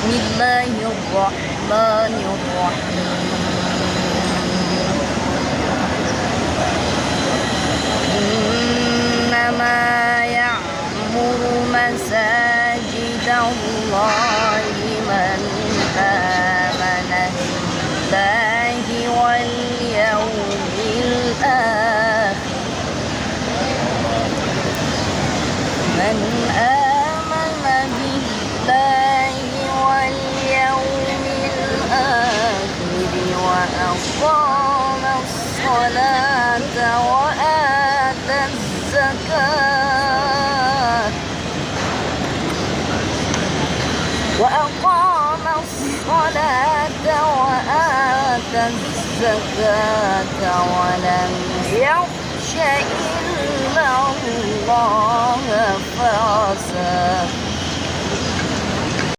الله الرحمن الرحيم إنما يعمر مساجد الله من آمن بالله واليوم الآخر وأقام الصلاة وآتى الزكاة ولم يخش إلا الله فعسى